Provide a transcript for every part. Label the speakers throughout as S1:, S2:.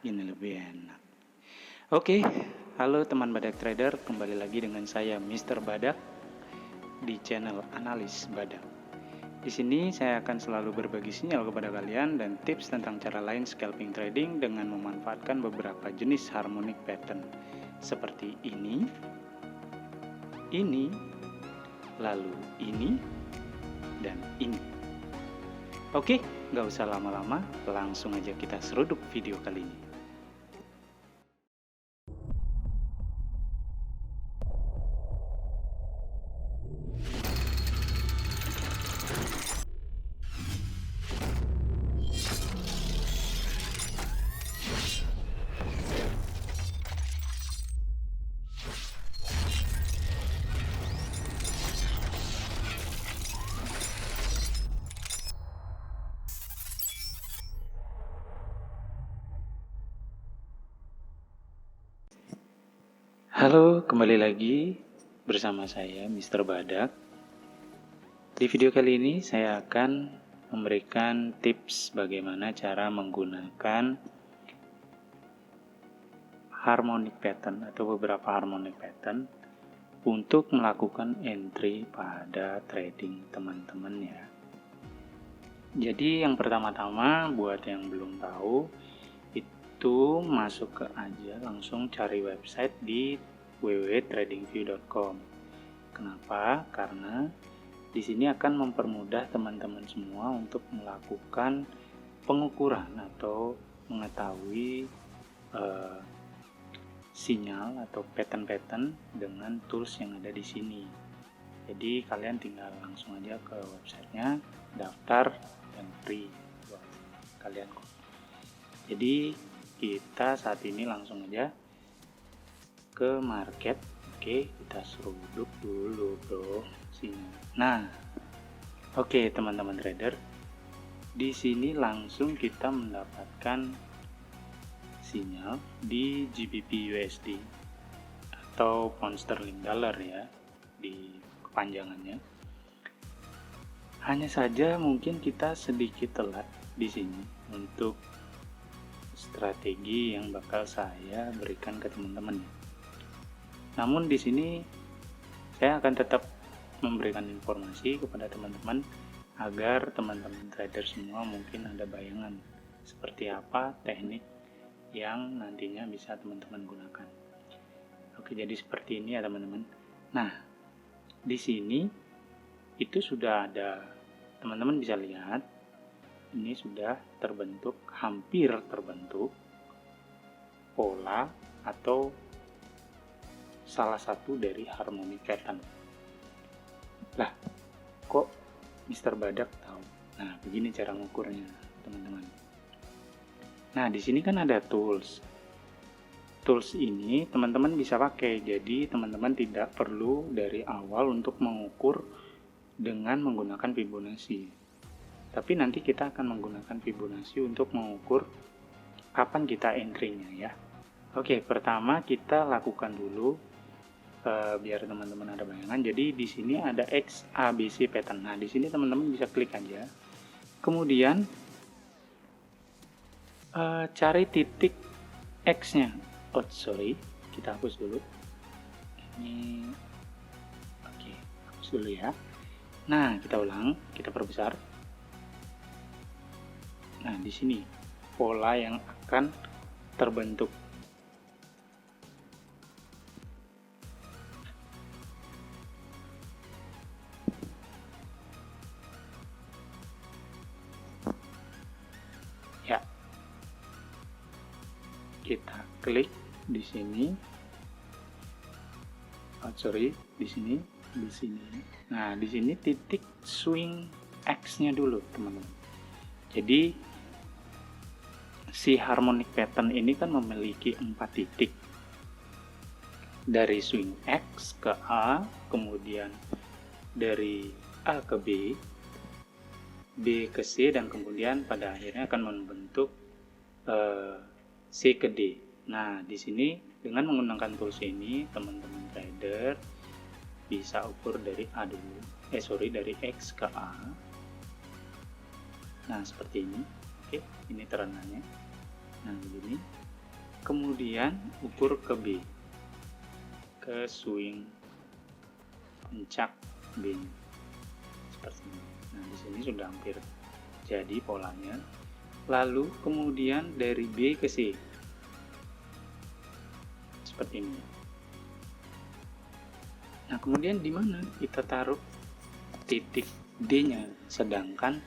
S1: Ini lebih enak. Oke, halo teman Badak Trader, kembali lagi dengan saya Mr. Badak di channel Analis Badak. Di sini saya akan selalu berbagi sinyal kepada kalian dan tips tentang cara lain scalping trading dengan memanfaatkan beberapa jenis harmonic pattern seperti ini, lalu ini, dan ini. Oke, nggak usah lama-lama, langsung aja kita seruduk video kali ini. Halo, kembali lagi bersama saya Mr. Badak. Di video kali ini saya akan memberikan tips bagaimana cara menggunakan harmonic pattern atau beberapa harmonic pattern untuk melakukan entry pada trading teman-teman ya. Jadi yang pertama-tama buat yang belum tahu itu masuk ke aja langsung cari website di www.tradingview.com. Kenapa? Karena di sini akan mempermudah teman-teman semua untuk melakukan pengukuran atau mengetahui sinyal atau pattern-pattern dengan tools yang ada di sini. Jadi kalian tinggal langsung aja ke websitenya, daftar dan free buat kalian. Jadi kita saat ini langsung aja ke market. Oke, kita seruduk dulu bro sini. Nah, oke teman-teman trader, di sini langsung kita mendapatkan sinyal di GBP USD atau pound sterling dollar ya di kepanjangannya. Hanya saja mungkin kita sedikit telat di sini untuk strategi yang bakal saya berikan ke teman-teman. Namun di sini saya akan tetap memberikan informasi kepada teman-teman agar teman-teman trader semua mungkin ada bayangan seperti apa teknik yang nantinya bisa teman-teman gunakan. Oke, jadi seperti ini ya teman-teman. Nah, di sini itu sudah ada, teman-teman bisa lihat ini sudah terbentuk, hampir terbentuk pola atau salah satu dari harmonic pattern. Lah, kok Mr. Badak tahu? Nah, begini cara mengukurnya, teman-teman. Nah, di sini kan ada tools. Tools ini teman-teman bisa pakai, jadi teman-teman tidak perlu dari awal untuk mengukur dengan menggunakan Fibonacci. Tapi nanti kita akan menggunakan Fibonacci untuk mengukur kapan kita entry-nya ya. Oke, pertama kita lakukan dulu biar teman-teman ada bayangan. Jadi di sini ada XABC pattern. Nah, di sini teman-teman bisa klik aja. Kemudian cari titik X-nya. Oh, sorry, kita hapus dulu. Ini oke, hapus dulu ya. Nah, kita ulang, kita perbesar. Nah, di sini pola yang akan terbentuk. Ya. Kita klik di sini. Oh, sorry, di sini, di sini. Nah, di sini titik swing X-nya dulu, teman-teman. Jadi si harmonic pattern ini kan memiliki 4 titik. Dari swing X ke A, kemudian dari A ke B, B ke C, dan kemudian pada akhirnya akan membentuk C ke D. Nah, di sini dengan menggunakan tools ini, teman-teman trader bisa ukur dari A dulu, dari X ke A. Nah, seperti ini. Oke, ini terananya. Nah, begini. kemudian ukur ke B, ke swing puncak B seperti ini. Nah, di sini sudah hampir jadi polanya. Lalu kemudian dari B ke C seperti ini. Nah, kemudian di mana kita taruh titik D-nya, sedangkan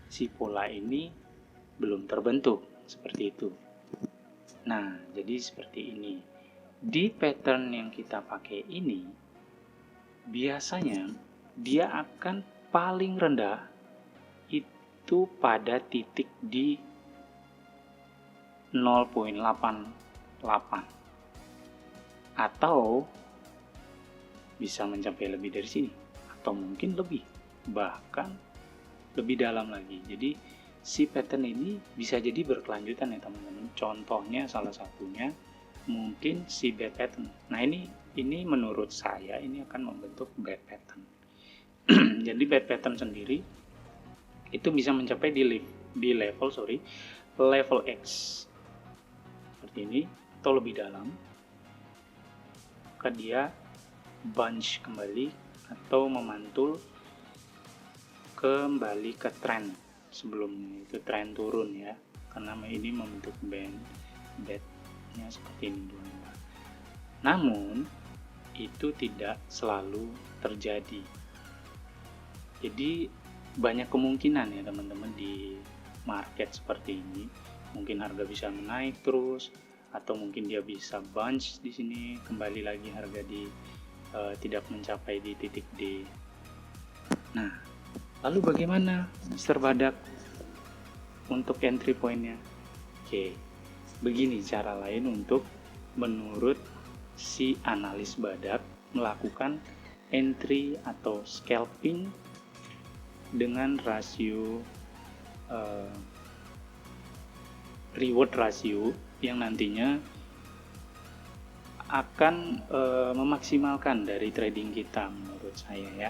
S1: si pola ini belum terbentuk, seperti itu. Nah, jadi seperti ini. Di pattern yang kita pakai ini, biasanya dia akan paling rendah itu pada titik di 0.88 atau bisa mencapai lebih dari sini atau mungkin lebih, bahkan lebih dalam lagi. Jadi si pattern ini bisa jadi berkelanjutan ya teman-teman. Contohnya salah satunya mungkin si bad pattern. Nah, ini menurut saya ini akan membentuk bad pattern. Jadi bad pattern sendiri itu bisa mencapai di level X seperti ini atau lebih dalam, maka dia bunch kembali atau memantul kembali ke tren sebelumnya, itu tren turun ya, karena ini membentuk bandnya seperti ini dulu. Namun itu tidak selalu terjadi. Jadi banyak kemungkinan ya teman-teman di market seperti ini. Mungkin harga bisa menaik terus, atau mungkin dia bisa bunch di sini, kembali lagi harga tidak mencapai di titik D. Nah, lalu bagaimana Mr. Badak untuk entry point-nya? Oke, begini cara lain untuk menurut si analis Badak melakukan entry atau scalping dengan rasio reward ratio yang nantinya akan memaksimalkan dari trading kita menurut saya ya.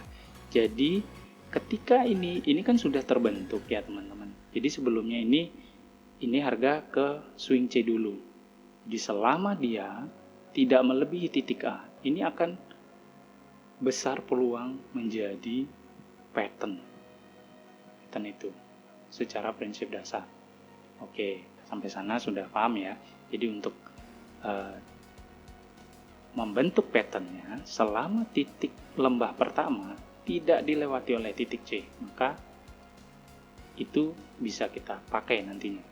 S1: Jadi ketika ini kan sudah terbentuk ya teman-teman. Jadi sebelumnya ini harga ke swing C dulu. Di selama dia tidak melebihi titik A, ini akan besar peluang menjadi pattern itu secara prinsip dasar. Oke, sampai sana sudah paham ya. Jadi untuk membentuk patternnya, selama titik lembah pertama tidak dilewati oleh titik C, maka itu bisa kita pakai nantinya.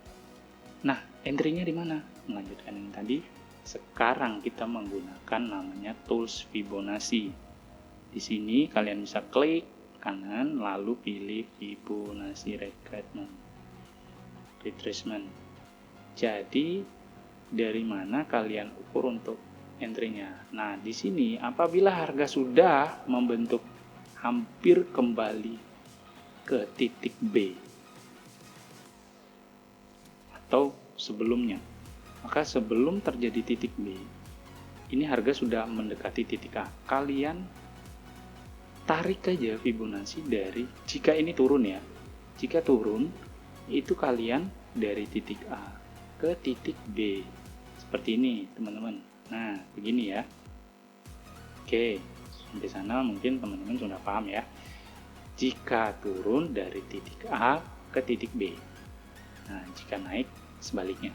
S1: Nah, entry-nya di mana? Melanjutkan yang tadi. Sekarang kita menggunakan namanya tools Fibonacci. Di sini kalian bisa klik kanan lalu pilih Fibonacci retracement. Jadi dari mana kalian ukur untuk entry-nya? Nah, di sini apabila harga sudah membentuk hampir kembali ke titik B atau sebelumnya, maka sebelum terjadi titik B, ini harga sudah mendekati titik A. Kalian tarik aja Fibonacci dari, jika ini turun ya, jika turun itu kalian dari titik A ke titik B seperti ini teman-teman. Nah, begini ya. Oke, sampai sana mungkin teman-teman sudah paham ya. Jika turun dari titik A ke titik B, nah jika naik sebaliknya,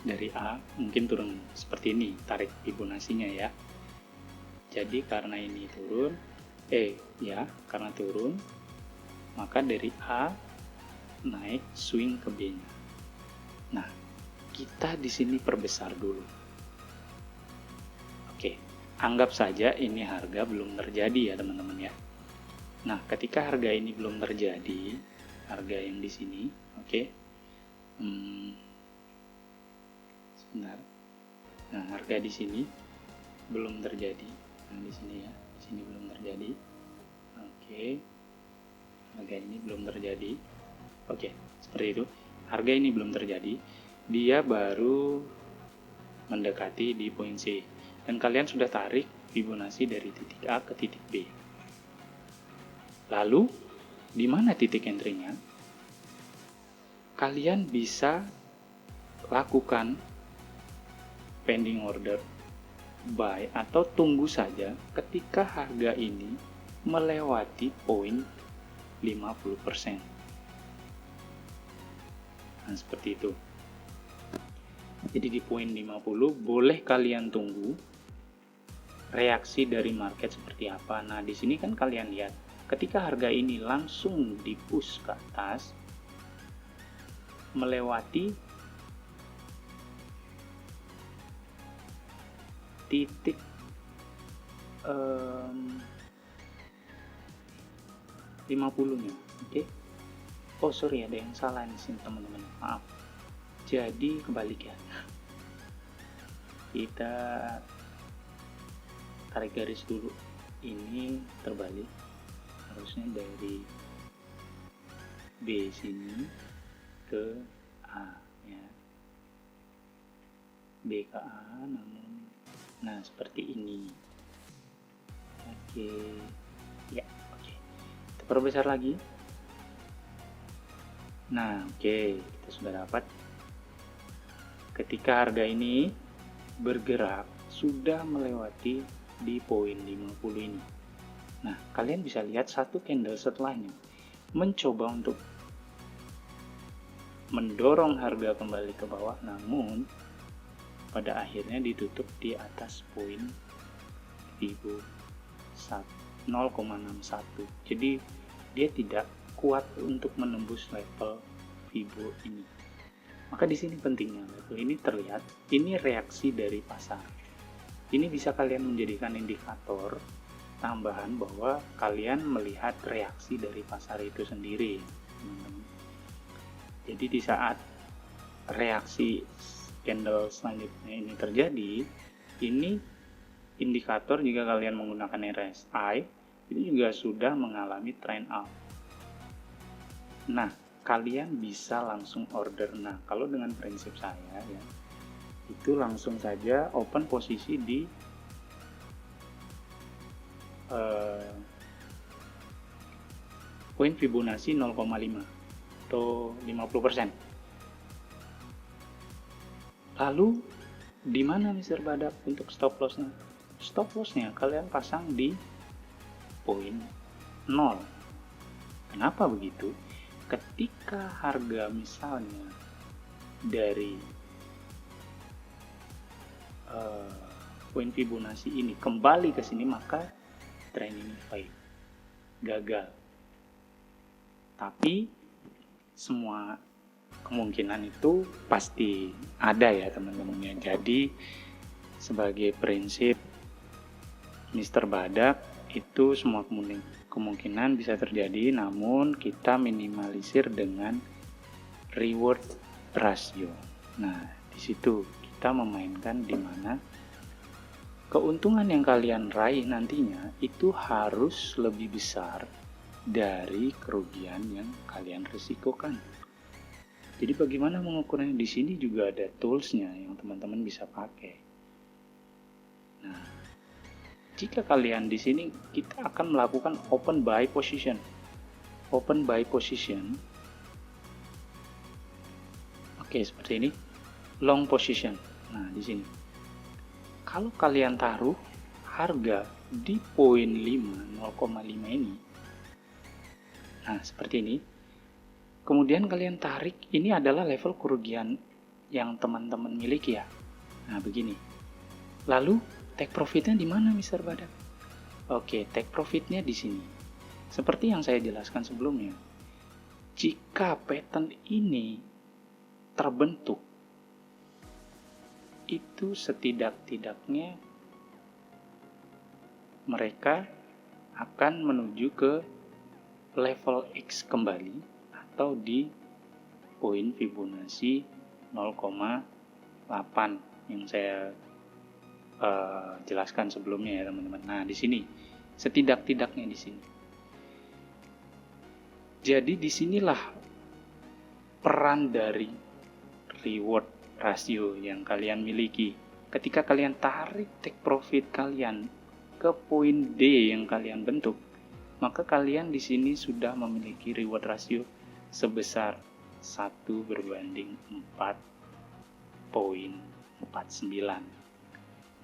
S1: dari A mungkin turun seperti ini, tarik Fibonacci-nya ya. Jadi karena ini turun, karena turun, maka dari A naik swing ke B-nya. Nah, kita di sini perbesar dulu. Oke, anggap saja ini harga belum terjadi ya teman-teman ya. Nah, ketika harga ini belum terjadi, harga yang di sini, oke. Sebentar. Nah, harga di sini belum terjadi. Nah, di sini ya, di sini belum terjadi. Oke. Harga ini belum terjadi. Oke, seperti itu. Harga ini belum terjadi. Dia baru mendekati di poin C. Dan kalian sudah tarik Fibonacci dari titik A ke titik B. Lalu, di mana titik entry-nya? Kalian bisa lakukan pending order, buy, atau tunggu saja ketika harga ini melewati poin 50%. Nah, seperti itu. Jadi di poin 50 boleh kalian tunggu reaksi dari market seperti apa. Nah, di sini kan kalian lihat ketika harga ini langsung di-push ke atas melewati titik 50-nya. Oke. Oh, sorry, ada yang salah di sini, teman-teman. Maaf. Jadi kebalik ya. Kita tarik garis dulu. Ini terbalik. Harusnya dari B sini ke A ya. B ke A, namun nah seperti ini. Oke. Ya, oke. Kita perbesar lagi. Nah, oke, kita sudah dapat. Ketika harga ini bergerak sudah melewati di poin 50 ini. Nah, kalian bisa lihat satu candle setelahnya mencoba untuk mendorong harga kembali ke bawah, namun pada akhirnya ditutup di atas poin Fibo 0,61. Jadi dia tidak kuat untuk menembus level Fibo ini. Maka di sini pentingnya level ini terlihat, ini reaksi dari pasar. Ini bisa kalian menjadikan indikator tambahan bahwa kalian melihat reaksi dari pasar itu sendiri. Jadi di saat reaksi candle selanjutnya ini terjadi, ini indikator jika kalian menggunakan RSI, ini juga sudah mengalami trend up. Nah, kalian bisa langsung order. Nah, kalau dengan prinsip saya ya, itu langsung saja open posisi di poin Fibonacci 0,5 atau 50%. Lalu di mana Mr. Badak untuk stop lossnya? Stop lossnya kalian pasang di poin 0. Kenapa begitu? Ketika harga misalnya dari poin Fibonacci ini kembali ke sini, maka tren ini fail, gagal. Tapi semua kemungkinan itu pasti ada ya teman-teman ya. Jadi sebagai prinsip Mr. Badak itu semua kemungkinan bisa terjadi, namun kita minimalisir dengan reward ratio. Nah, di situ kita memainkan di mana keuntungan yang kalian raih nantinya itu harus lebih besar dari kerugian yang kalian risikokan. Jadi bagaimana mengukurnya? Di sini juga ada toolsnya yang teman-teman bisa pakai. Nah, jika kalian di sini kita akan melakukan open buy position. Open buy position. Oke, seperti ini. Long position. Nah, di sini. Kalau kalian taruh harga di poin 0,5 ini. Nah, seperti ini. Kemudian kalian tarik, ini adalah level kerugian yang teman-teman miliki ya. Nah, begini. Lalu take profitnya di mana, Mr. Badak? Oke, take profitnya di sini. Seperti yang saya jelaskan sebelumnya, jika pattern ini terbentuk, itu setidak-tidaknya mereka akan menuju ke level X kembali atau di poin Fibonacci 0,8 yang saya jelaskan sebelumnya ya teman-teman. Nah, di sini setidak-tidaknya di sini. Jadi disinilah peran dari reward ratio yang kalian miliki. Ketika kalian tarik take profit kalian ke poin D yang kalian bentuk, maka kalian di sini sudah memiliki reward ratio sebesar 1/4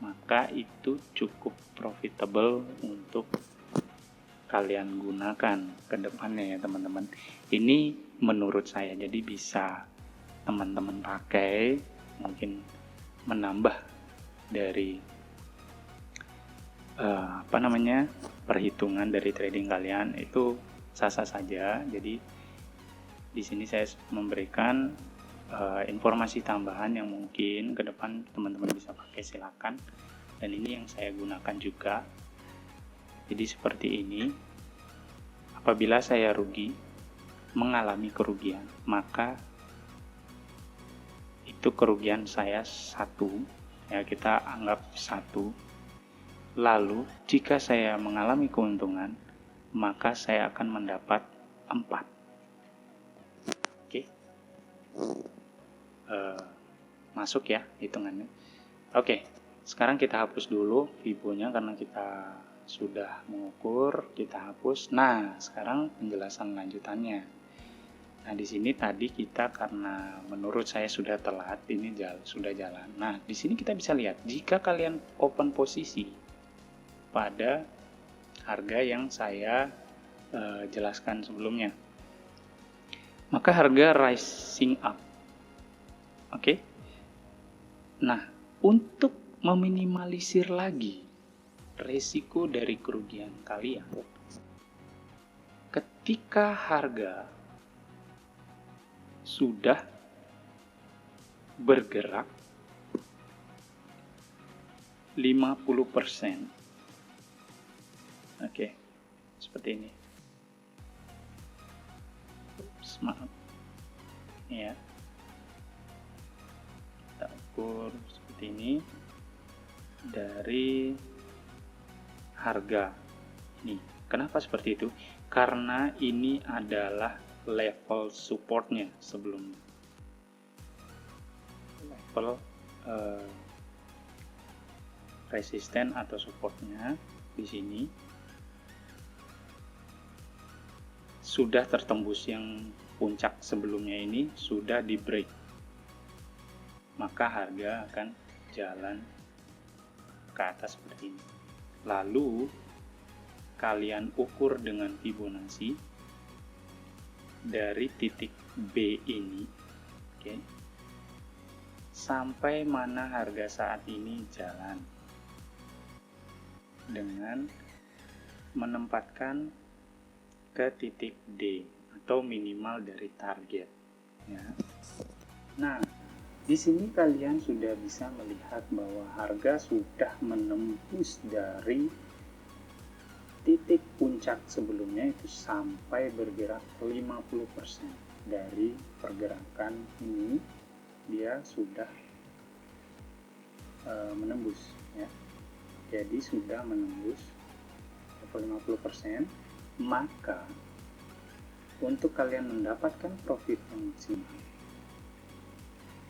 S1: maka itu cukup profitable untuk kalian gunakan ke depannya ya teman-teman. Ini menurut saya, jadi bisa teman-teman pakai, mungkin menambah dari perhitungan dari trading kalian, itu sah-sah saja. Jadi di sini saya memberikan informasi tambahan yang mungkin ke depan teman-teman bisa pakai, silakan. Dan ini yang saya gunakan juga. Jadi seperti ini, apabila saya mengalami kerugian, maka itu kerugian saya 1, ya kita anggap 1. Lalu jika saya mengalami keuntungan, maka saya akan mendapat 4. Oke. Masuk ya hitungannya. Oke, sekarang kita hapus dulu Fibo-nya karena kita sudah mengukur, kita hapus. Nah, sekarang penjelasan lanjutannya. Nah, di sini tadi kita karena menurut saya sudah telat, ini sudah jalan. Nah, di sini kita bisa lihat jika kalian open posisi pada harga yang saya jelaskan sebelumnya, maka harga rising up. Oke. Nah, untuk meminimalisir lagi resiko dari kerugian kalian, ketika harga sudah bergerak 50%, oke, seperti ini. Maaf ya, kita ukur seperti ini dari harga ini. Kenapa seperti itu? Karena ini adalah level supportnya sebelumnya. Level resisten atau supportnya di sini sudah tertembus, yang puncak sebelumnya ini sudah di break, maka harga akan jalan ke atas seperti ini. Lalu kalian ukur dengan Fibonacci dari titik B ini, oke, sampai mana harga saat ini jalan, dengan menempatkan ke titik D atau minimal dari target ya. Nah, di sini kalian sudah bisa melihat bahwa harga sudah menembus dari titik puncak sebelumnya itu sampai bergerak 50% dari pergerakan ini, dia sudah menembus ya. Jadi sudah menembus level 50%, maka untuk kalian mendapatkan profit yang maksimal,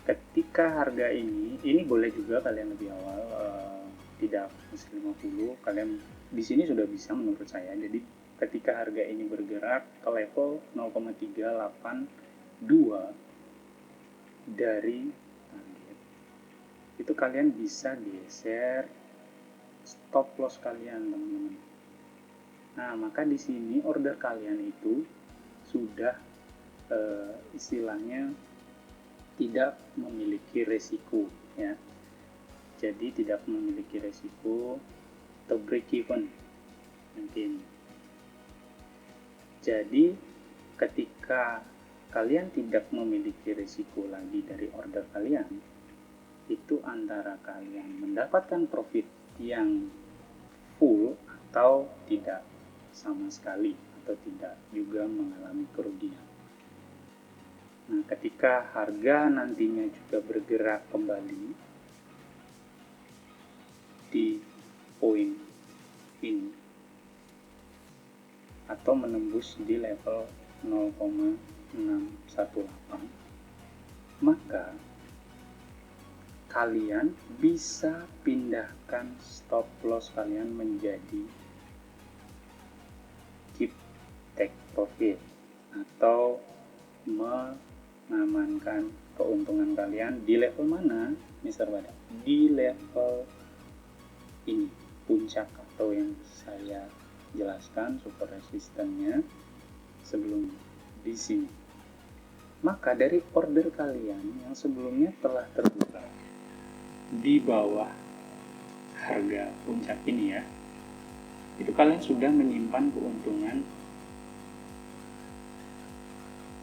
S1: ketika harga ini boleh juga kalian lebih awal, tidak harus 50, kalian di sini sudah bisa menurut saya. Jadi ketika harga ini bergerak ke level 0,382 dari target, itu kalian bisa geser stop loss kalian, teman-teman. Nah, maka di sini order kalian itu sudah istilahnya tidak memiliki resiko ya. Jadi tidak memiliki resiko atau break even mungkin. Jadi ketika kalian tidak memiliki resiko lagi dari order kalian, itu antara kalian mendapatkan profit yang full atau tidak sama sekali, atau tidak juga mengalami kerugian. Nah, ketika harga nantinya juga bergerak kembali di poin ini atau menembus di level 0,618, maka kalian bisa pindahkan stop loss kalian menjadi keep take profit atau mengamankan keuntungan kalian di level mana, Mister Badak? Di level ini, puncak atau yang saya jelaskan super resistannya sebelum di sini. Maka dari order kalian yang sebelumnya telah terbuka di bawah harga puncak ini ya, itu kalian sudah menyimpan keuntungan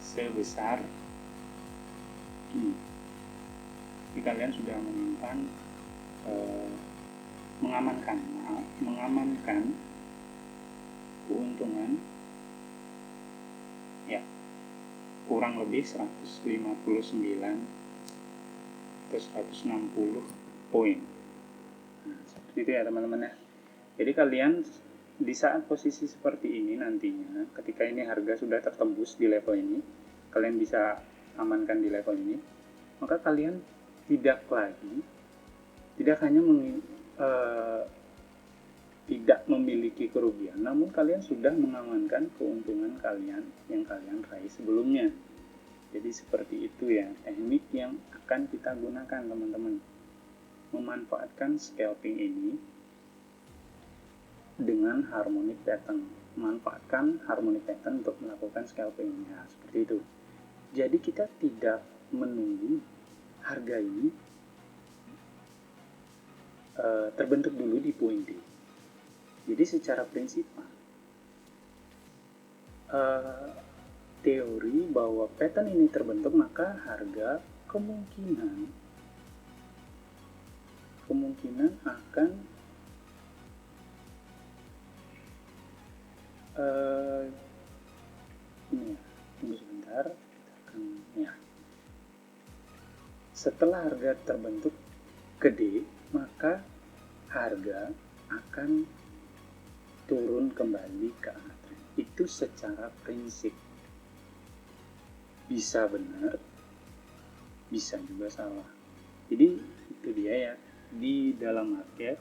S1: sebesar ini. Jadi kalian sudah menyimpan mengamankan keuntungan ya kurang lebih 159 atau 160 poin. Nah, seperti itu ya teman-teman ya. Jadi kalian di saat posisi seperti ini nantinya, ketika ini harga sudah tertembus di level ini, kalian bisa amankan di level ini, maka kalian tidak hanya tidak memiliki kerugian, namun kalian sudah mengamankan keuntungan kalian yang kalian raih sebelumnya. Jadi seperti itu ya teknik yang akan kita gunakan teman-teman, memanfaatkan scalping ini dengan harmonic pattern, manfaatkan harmonic pattern untuk melakukan scalping. Ya, seperti itu. Jadi kita tidak menunggu harga ini terbentuk dulu di poin D. Jadi secara prinsipal teori bahwa pattern ini terbentuk, maka harga kemungkinan akan ini ya, tunggu sebentar, kita akan ya. Setelah harga terbentuk ke D, maka harga akan turun kembali ke arah tren. Itu secara prinsip. Bisa benar, bisa juga salah. Jadi itu dia ya, di dalam market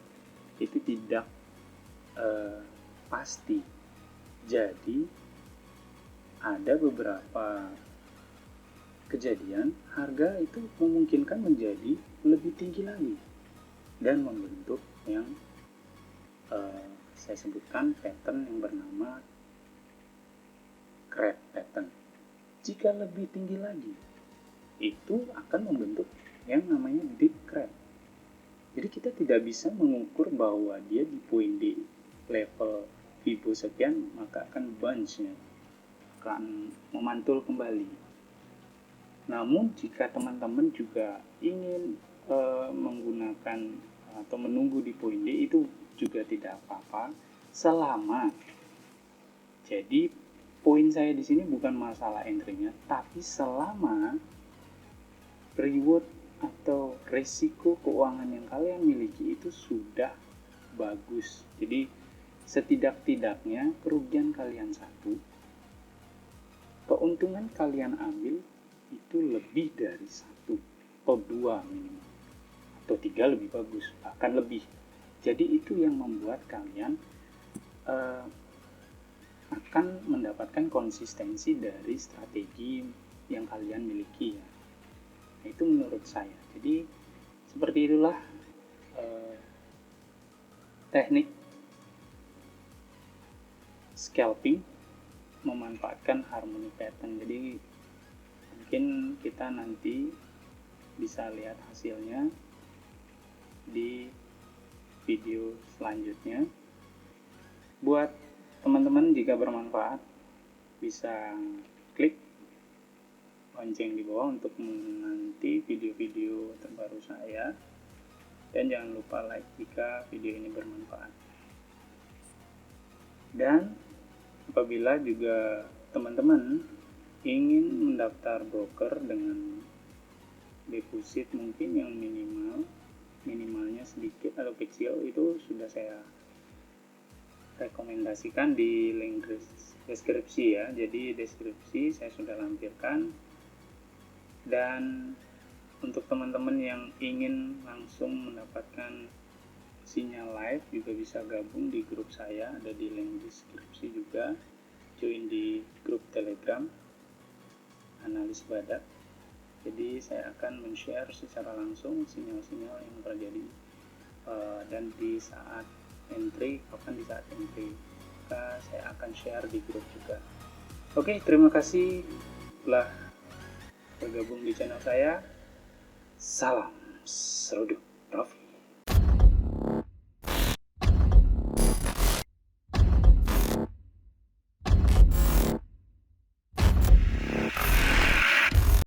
S1: itu tidak pasti. Jadi ada beberapa kejadian harga itu memungkinkan menjadi lebih tinggi lagi dan membentuk yang saya sebutkan pattern yang bernama crab pattern. Jika lebih tinggi lagi, itu akan membentuk yang namanya deep crab. Jadi kita tidak bisa mengukur bahwa dia di poin D level Fibo sekian maka akan bounce-nya, akan memantul kembali. Namun jika teman-teman juga ingin menggunakan atau menunggu di poin D, itu juga tidak apa-apa, selama jadi poin saya di sini bukan masalah entry-nya, tapi selama reward atau resiko keuangan yang kalian miliki itu sudah bagus. Jadi setidak-tidaknya kerugian kalian 1, keuntungan kalian ambil itu lebih dari 1 atau 2 minimal, atau 3 lebih bagus, bahkan lebih. Jadi itu yang membuat kalian akan mendapatkan konsistensi dari strategi yang kalian miliki ya. Itu menurut saya. Jadi seperti itulah teknik scalping memanfaatkan harmonic pattern. Jadi mungkin kita nanti bisa lihat hasilnya di video selanjutnya. Buat teman-teman jika bermanfaat bisa klik lonceng di bawah untuk menanti video-video terbaru saya, dan jangan lupa like jika video ini bermanfaat. Dan apabila juga teman-teman ingin mendaftar broker dengan deposit mungkin yang minimalnya sedikit atau kecil, itu sudah saya rekomendasikan di link deskripsi ya. Jadi deskripsi saya sudah lampirkan. Dan untuk teman-teman yang ingin langsung mendapatkan sinyal live juga bisa gabung di grup saya, ada di link deskripsi juga. Join di grup Telegram Analis Badak. Jadi saya akan men-share secara langsung sinyal-sinyal yang terjadi, dan di saat entry, kapan di saat entry, maka saya akan share di grup juga. Oke, terima kasih telah bergabung di channel saya. Salam Seruduk Profit.